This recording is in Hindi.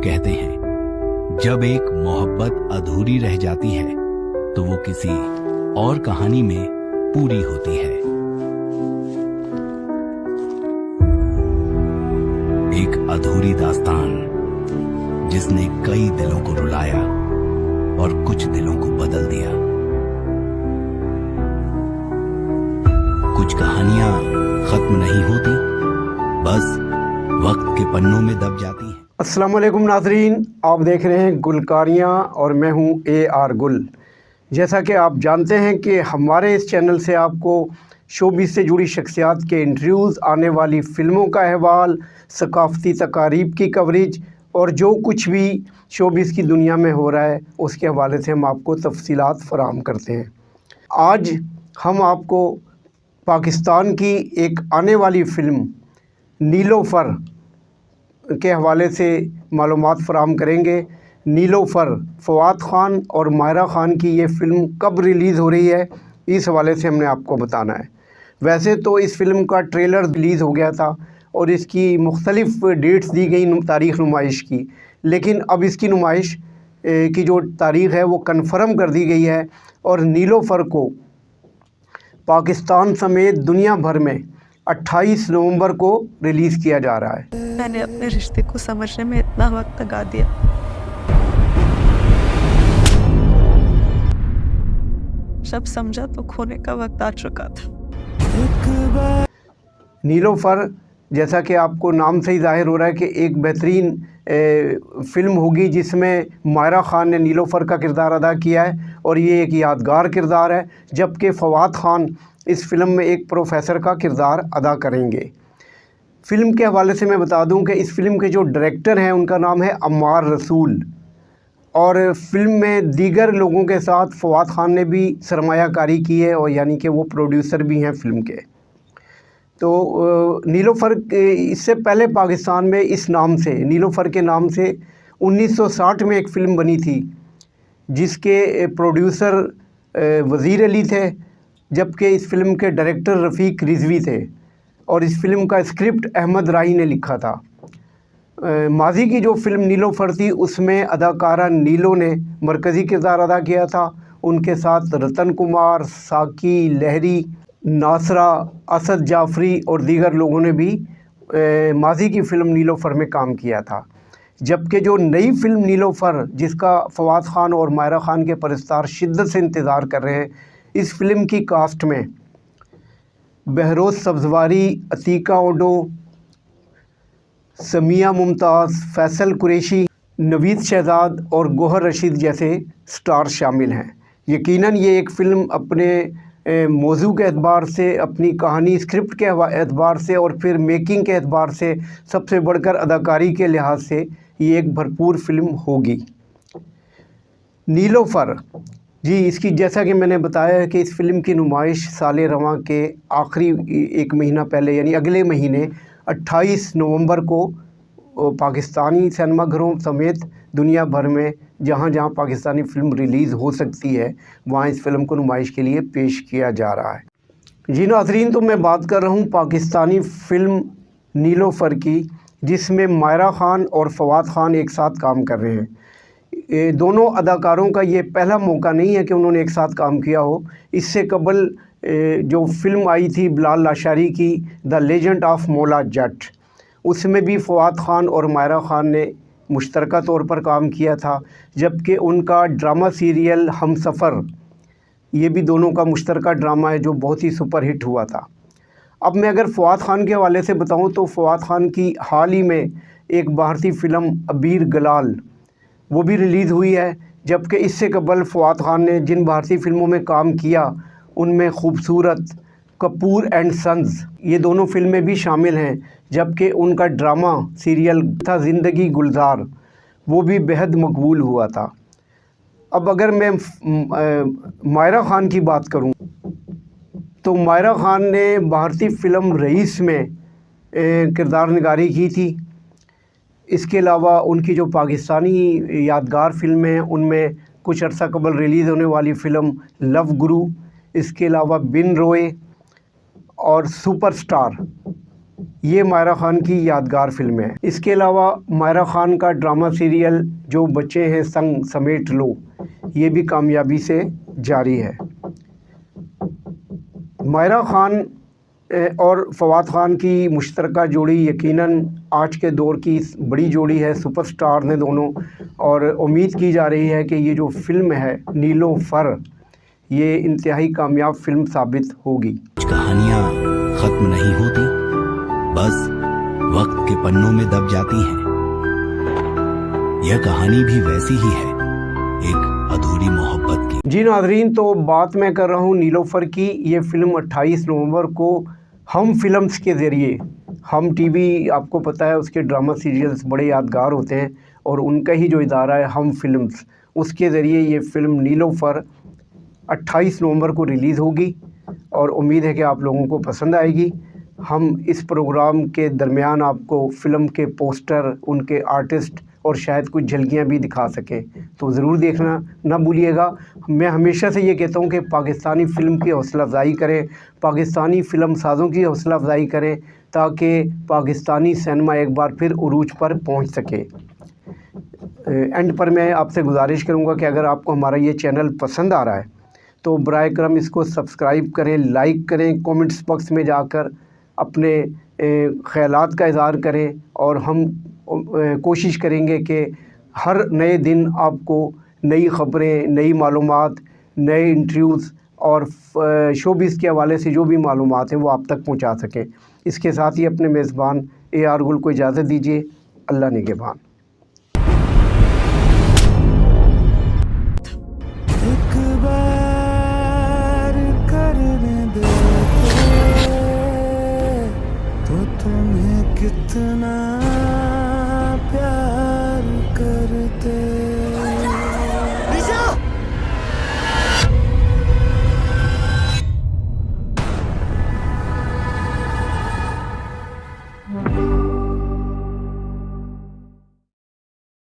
कहते हैं जब एक मोहब्बत अधूरी रह जाती है तो वो किसी और कहानी में पूरी होती है। एक अधूरी दास्तान जिसने कई दिलों को रुलाया और कुछ दिलों को बदल दिया। कुछ कहानियां खत्म नहीं होती, बस वक्त के पन्नों में दब जाती हैं। अस्सलाम वालेकुम नाज़रीन, आप देख रहे हैं गुलकारियाँ और मैं हूं AR गुल। जैसा कि आप जानते हैं कि हमारे इस चैनल से आपको शोबिज़ से जुड़ी शख्सियात के इंटरव्यूज़, आने वाली फ़िल्मों का अहवाल, सकाफ़ती तकारीब की कवरेज और जो कुछ भी शोबिज़ की दुनिया में हो रहा है उसके हवाले से हम आपको तफसीलात फ़राहम करते हैं। आज हम आपको पाकिस्तान की एक आने वाली फ़िल्म नीलोफर के हवाले से मालूमात फ़राहम करेंगे। नीलोफर, फ़वाद ख़ान और माहिरा ख़ान की ये फ़िल्म कब रिलीज़ हो रही है, इस हवाले से हमने आपको बताना है। वैसे तो इस फ़िल्म का ट्रेलर रिलीज़ हो गया था और इसकी मुख्तलिफ़ डेट्स दी गई तारीख़ नुमाइश की, लेकिन अब इसकी नुमाइश की जो तारीख़ है वो कन्फर्म कर दी गई है और नीलोफर को पाकिस्तान समेत दुनिया भर में 28 नवंबर को रिलीज़ किया जा रहा है। मैंने अपने रिश्ते को समझने में इतना वक्त लगा दिया, जब समझा तो खोने का वक्त आ चुका था। नीलोफर, जैसा कि आपको नाम से ही जाहिर हो रहा है कि एक बेहतरीन फ़िल्म होगी जिसमें माहिरा ख़ान ने नीलोफर का किरदार अदा किया है और ये एक यादगार किरदार है, जबकि फ़वाद ख़ान इस फ़िल्म में एक प्रोफेसर का किरदार अदा करेंगे। फ़िल्म के हवाले से मैं बता दूं कि इस फ़िल्म के जो डायरेक्टर हैं उनका नाम है अम्मार रसूल और फ़िल्म में दीगर लोगों के साथ फ़वाद ख़ान ने भी सरमायाकारी की है और यानी कि वो प्रोड्यूसर भी हैं फ़िल्म के। तो नीलोफर इससे पहले पाकिस्तान में इस नाम से, नीलोफर के नाम से 1960 में एक फ़िल्म बनी थी जिसके प्रोड्यूसर वज़ीर अली थे, जबकि इस फ़िल्म के डायरेक्टर रफ़ीक रिज़वी थे और इस फ़िल्म का स्क्रिप्ट अहमद राही ने लिखा था। माजी की जो फ़िल्म नीलोफर थी उसमें अदाकारा नीलो ने मरकज़ी किरदार अदा किया था। उनके साथ रतन कुमार, साकी लहरी, नासरा, असद जाफ़री और दीगर लोगों ने भी माजी की फ़िल्म नीलोफर में काम किया था। जबकि जो नई फ़िल्म नीलोफर, जिसका फ़वाद ख़ान और माहिरा ख़ान के परस्तार शिद्दत से इंतज़ार कर रहे हैं, इस फ़िल्म की कास्ट में बहरोज़ सब्ज़वारी, अतीका ओडो, समिया मुमताज़, फैसल कुरैशी, नवीद शहजाद और गौहर रशीद जैसे स्टार शामिल हैं। यकीनन ये एक फ़िल्म अपने मौजू के एतबार से, अपनी कहानी स्क्रिप्ट के एतबार से और फिर मेकिंग के एतबार से, सबसे बढ़कर अदाकारी के लिहाज से ये एक भरपूर फ़िल्म होगी। नीलोफर जी, इसकी जैसा कि मैंने बताया है कि इस फ़िल्म की नुमाइश साल रवां के आखिरी एक महीना पहले यानी अगले महीने 28 नवंबर को पाकिस्तानी सिनेमाघरों समेत दुनिया भर में जहां जहां पाकिस्तानी फ़िल्म रिलीज़ हो सकती है वहां इस फ़िल्म को नुमाइश के लिए पेश किया जा रहा है। जी नाज़रीन, तो मैं बात कर रहा हूं पाकिस्तानी फ़िल्म नीलोफर की, जिसमें माहिरा ख़ान और फ़वाद ख़ान एक साथ काम कर रहे हैं। दोनों अदाकारों का ये पहला मौका नहीं है कि उन्होंने एक साथ काम किया हो। इससे कबल जो फ़िल्म आई थी बिलाल लाशारी की, the legend of Maula Jatt, उसमें भी फ़वाद ख़ान और माहिरा ख़ान ने मुश्तरका तौर पर काम किया था, जबकि उनका ड्रामा सीरियल हमसफ़र, ये भी दोनों का मुश्तरका ड्रामा है जो बहुत ही सुपरहिट हुआ था। अब मैं अगर फ़वाद ख़ान के हवाले से बताऊं तो फ़वाद ख़ान की हाल ही में एक भारतीय फ़िल्म अबीर गलाल वो भी रिलीज़ हुई है, जबकि इससे कबल फ़वाद ख़ान ने जिन भारतीय फ़िल्मों में काम किया उनमें खूबसूरत, कपूर एंड सन्स, ये दोनों फ़िल्में भी शामिल हैं। जबकि उनका ड्रामा सीरियल था ज़िंदगी गुलजार, वो भी बेहद मकबूल हुआ था। अब अगर मैं माहिरा ख़ान की बात करूं तो माहिरा ख़ान ने भारतीय फ़िल्म रईस में किरदार निगारी की थी। इसके अलावा उनकी जो पाकिस्तानी यादगार फ़िल्में हैं उनमें कुछ अर्सा कबल रिलीज़ होने वाली फ़िल्म लव गुरु, इसके अलावा बिन रोए और सुपरस्टार, ये मायरा ख़ान की यादगार फिल्म है। इसके अलावा मायरा ख़ान का ड्रामा सीरियल जो बच्चे हैं संग समेट लो, ये भी कामयाबी से जारी है। मायरा ख़ान और फवाद ख़ान की मुश्तरका जोड़ी यकीनन आज के दौर की बड़ी जोड़ी है, सुपरस्टार ने दोनों, और उम्मीद की जा रही है कि ये जो फिल्म है नीलोफर, ये इंतहाई कामयाब फिल्म साबित होगी। कहानियाँ ख़त्म नहीं होती, बस वक्त के पन्नों में दब जाती हैं। यह कहानी भी वैसी ही है, एक अधूरी मोहब्बत की। जी नाज़रीन, तो बात मैं कर रहा हूँ नीलोफर की। ये फिल्म 28 नवंबर को हम फिल्म्स के ज़रिए, हम टीवी आपको पता है उसके ड्रामा सीरियल्स बड़े यादगार होते हैं, और उनका ही जो इदारा है हम फिल्म्स, उसके ज़रिए ये फ़िल्म नीलोफर 28 नवंबर को रिलीज़ होगी, और उम्मीद है कि आप लोगों को पसंद आएगी। हम इस प्रोग्राम के दरमियान आपको फ़िल्म के पोस्टर, उनके आर्टिस्ट और शायद कुछ झलकियाँ भी दिखा सकें, तो ज़रूर देखना ना भूलिएगा। मैं हमेशा से ये कहता हूँ कि पाकिस्तानी फ़िल्म की हौसला अफजाई करें, पाकिस्तानी फ़िल्म साज़ों की हौसला अफजाई करें, ताकि पाकिस्तानी सिनेमा एक बार फिर उरूज पर पहुँच सके। एंड पर मैं आपसे गुजारिश करूँगा कि अगर आपको हमारा ये चैनल पसंद आ रहा है तो बराए करम इसको सब्सक्राइब करें, लाइक करें, कमेंट्स बॉक्स में जाकर अपने ख़यालात का इज़हार करें, और हम कोशिश करेंगे कि हर नए दिन आपको नई ख़बरें, नई मालूमात, नए इंटरव्यूज़ और शोबिज़ के हवाले से जो भी मालूमात हैं वो आप तक पहुंचा सकें। इसके साथ ही अपने मेज़बान AR गुल को इजाज़त दीजिए। अल्लाह निगहबान। तुम्हें कितना प्यार करते